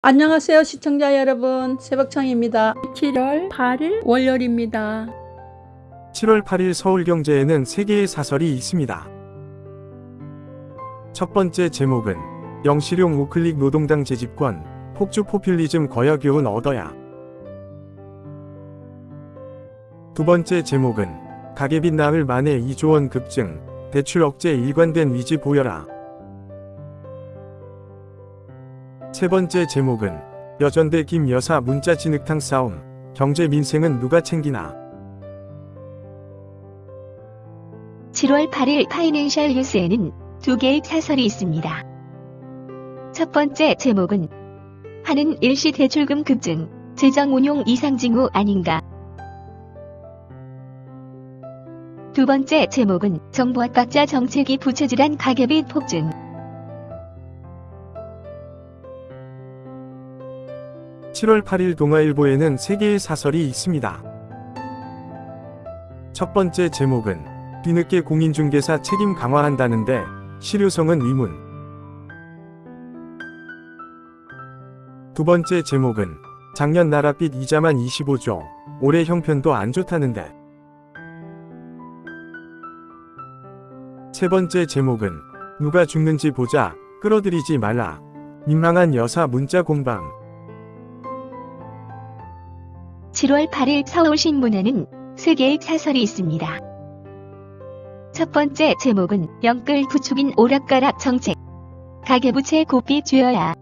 안녕하세요 시청자 여러분, 새벽청입니다. 7월 8일 월요일입니다. 7월 8일 서울경제에는 3개의 사설이 있습니다. 첫 번째 제목은 영실용 우클릭 노동당 재집권, 폭주 포퓰리즘 거여 교훈 얻어야. 두 번째 제목은 가계빚 나흘 만에 2조 원 급증, 대출 억제 일관된 위지 보여라. 세 번째 제목은 여전대 김 여사 문자 진흙탕 싸움, 경제 민생은 누가 챙기나. 7월 8일 파이낸셜 뉴스에는 두 개의 사설이 있습니다. 첫 번째 제목은 하는 일시 대출금 급증, 재정 운용 이상 징후 아닌가. 두 번째 제목은 정부 압박자 정책이 부채질한 가계빚 폭증. 7월 8일 동아일보에는 3개의 사설이 있습니다. 첫 번째 제목은 뒤늦게 공인중개사 책임 강화한다는데 실효성은 의문. 두 번째 제목은 작년 나라빚 이자만 25조, 올해 형편도 안 좋다는데. 세 번째 제목은 누가 죽는지 보자, 끌어들이지 말라, 민망한 여사 문자 공방. 7월 8일 서울신문에는 3개의 사설이 있습니다. 첫 번째 제목은 영끌 부추긴 오락가락 정책, 가계부채 고삐 쥐어야.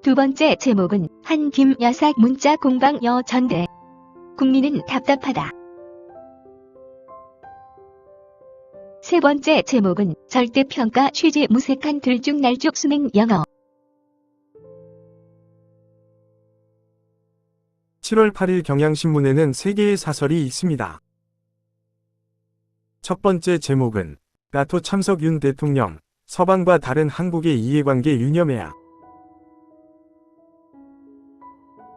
두 번째 제목은 한 김 여사 문자 공방 여전대, 국민은 답답하다. 세 번째 제목은 절대평가 취지 무색한 들쭉날쭉 수능 영어. 7월 8일 경향신문에는 3개의 사설이 있습니다. 첫 번째 제목은 나토 참석 윤 대통령, 서방과 다른 한국의 이해관계 유념해야.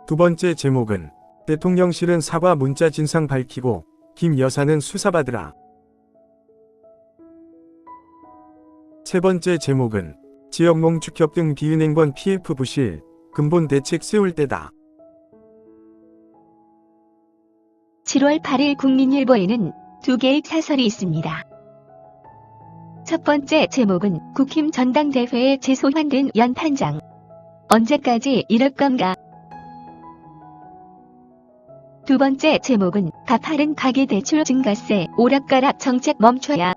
두 번째 제목은 대통령실은 사과 문자 진상 밝히고 김 여사는 수사받으라. 세 번째 제목은 지역농 축협 등 비은행권 PF 부실, 근본 대책 세울 때다. 7월 8일 국민일보에는 두 개의 사설이 있습니다. 첫 번째 제목은 국힘 전당대회에 재소환된 연판장, 언제까지 이럴 건가. 두 번째 제목은 가파른 가계대출 증가세 오락가락 정책 멈춰야.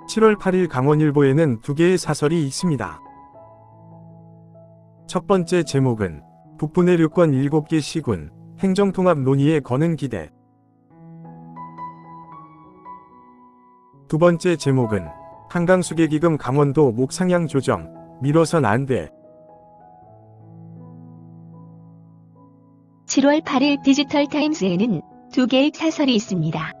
7월 8일 강원일보에는 2개의 사설이 있습니다. 첫 번째 제목은 북부 내륙권 7개 시군, 행정통합 논의에 거는 기대. 두 번째 제목은 한강수계기금 강원도 목상향 조정, 미뤄선 안 돼. 7월 8일 디지털타임스에는 두 개의 사설이 있습니다.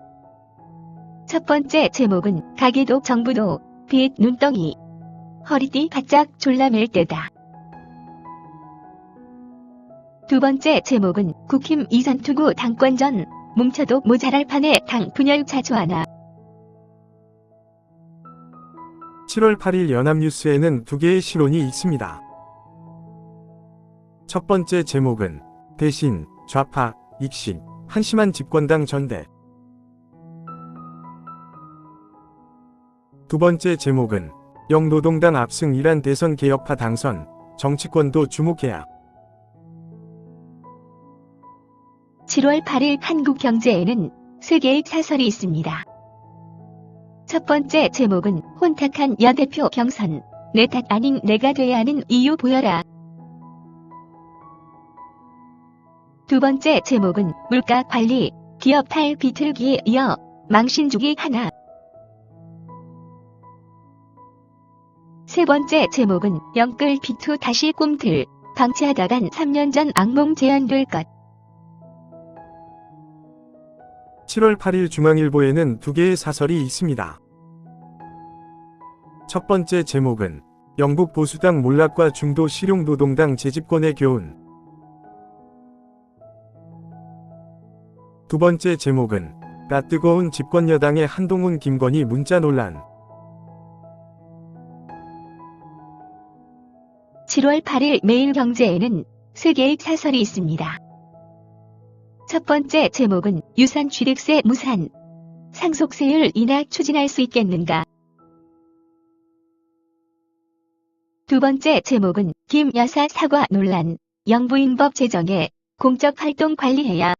첫 번째 제목은 가계도 정부도 빚 눈덩이, 허리띠 바짝 졸라맬 때다. 두 번째 제목은 국힘 이산투구 당권전, 뭉쳐도 모자랄 판에 당 분열 자초하나. 7월 8일 연합뉴스에는 2개의 실론이 있습니다. 첫 번째 제목은 대신, 좌파, 익신, 한심한 집권당 전대. 두 번째 제목은 영노동당 압승 이란 대선 개혁파 당선, 정치권도 주목해야. 7월 8일 한국경제에는 3개의 사설이 있습니다. 첫 번째 제목은 혼탁한 여대표 경선, 내 탓 아닌 내가 돼야 하는 이유 보여라. 두 번째 제목은 물가 관리, 기업 탈 비틀기에 이어 망신 주기 하나. 세 번째 제목은 영끌 비투 다시 꿈틀, 방치하다간 3년 전 악몽 재현될 것. 7월 8일 중앙일보에는 2개의 사설이 있습니다. 첫 번째 제목은 영국 보수당 몰락과 중도 실용노동당 재집권의 교훈. 두 번째 제목은 나 뜨거운 집권여당의 한동훈 김건희 문자 논란. 7월 8일 매일경제에는 3개의 사설이 있습니다. 첫 번째 제목은 유산 취득세 무산. 상속세율 인하 추진할 수 있겠는가? 두 번째 제목은 김 여사 사과 논란. 영부인법 제정에 공적 활동 관리해야.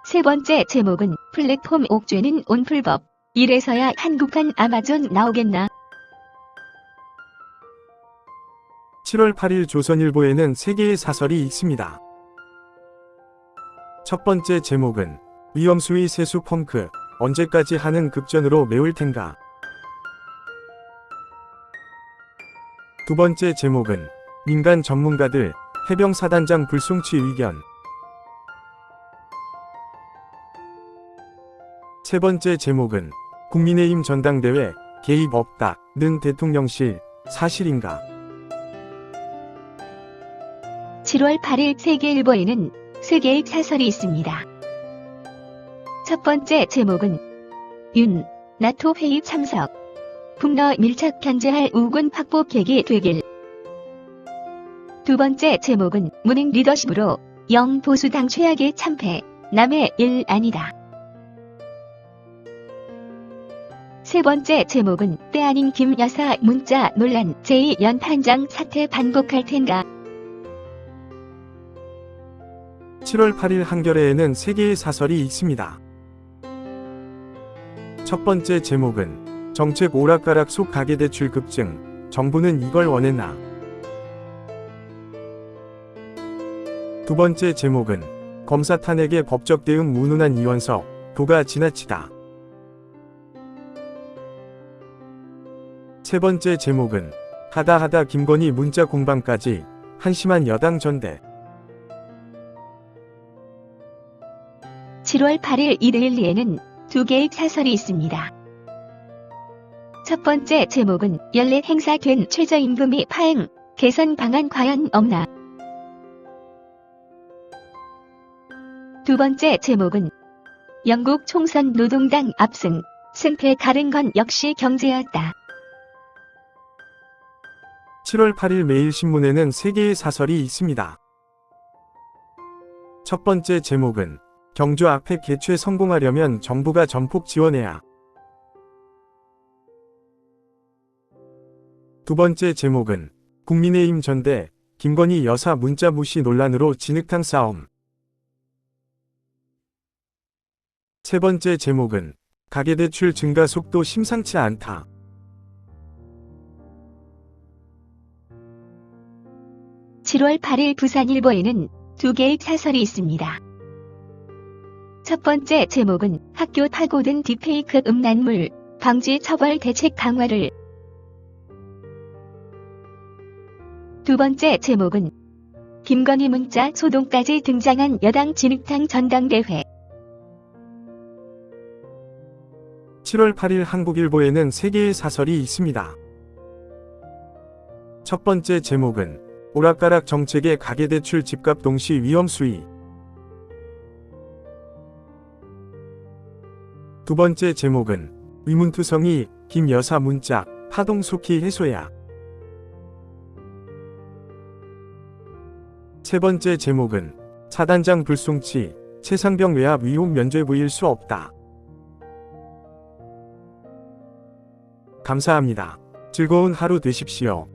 세 번째 제목은 플랫폼 옥죄는 온풀법. 이래서야 한국판 아마존 나오겠나? 7월 8일 조선일보에는 3개의 사설이 있습니다. 첫 번째 제목은 위험수위 세수 펑크, 언제까지 하는 급전으로 메울 텐가. 두 번째 제목은 민간 전문가들 해병사단장 불송치 의견. 세 번째 제목은 국민의힘 전당대회 개입 없다는 대통령실 사실인가. 7월 8일 세계일보에는 3개의 사설이 있습니다. 첫 번째 제목은 윤, 나토 회의 참석. 북러 밀착 견제할 우군 확보 계기 되길. 두 번째 제목은 문행 리더십으로 영 보수당 최악의 참패. 남의 일 아니다. 세 번째 제목은 때 아닌 김 여사 문자 논란. 제2연판장 사태 반복할 텐가. 7월 8일 한겨레에는 3개의 사설이 있습니다. 첫 번째 제목은 정책 오락가락 속 가계대출 급증, 정부는 이걸 원했나. 두 번째 제목은 검사 탄핵의 법적 대응 무능한 이원석, 도가 지나치다. 세 번째 제목은 하다 김건희 문자 공방까지 한심한 여당 전대. 7월 8일 이데일리에는 2개의 사설이 있습니다. 첫 번째 제목은 연례 행사된 최저임금이 파행, 개선 방안 과연 없나. 두 번째 제목은 영국 총선 노동당 압승, 승패 가른 건 역시 경제였다. 7월 8일 매일신문에는 3개의 사설이 있습니다. 첫 번째 제목은 경주 아펙 개최 성공하려면 정부가 전폭 지원해야. 두 번째 제목은 국민의힘 전대 김건희 여사 문자 무시 논란으로 진흙탕 싸움. 세 번째 제목은 가계대출 증가 속도 심상치 않다. (7월 8일) 부산일보에는 2개의 사설이 있습니다. 첫 번째 제목은 학교 파고든 딥페이크 음란물 방지 처벌 대책 강화를. 두 번째 제목은 김건희 문자 소동까지 등장한 여당 진흙탕 전당대회. 7월 8일 한국일보에는 3개의 사설이 있습니다. 첫 번째 제목은 오락가락 정책의 가계대출 집값 동시 위험 수위. 두 번째 제목은 위문투성이 김 여사 문자 파동 속히 해소야. 세 번째 제목은 사단장 불송치 최상병 외압 위혹 면죄부일 수 없다. 감사합니다. 즐거운 하루 되십시오.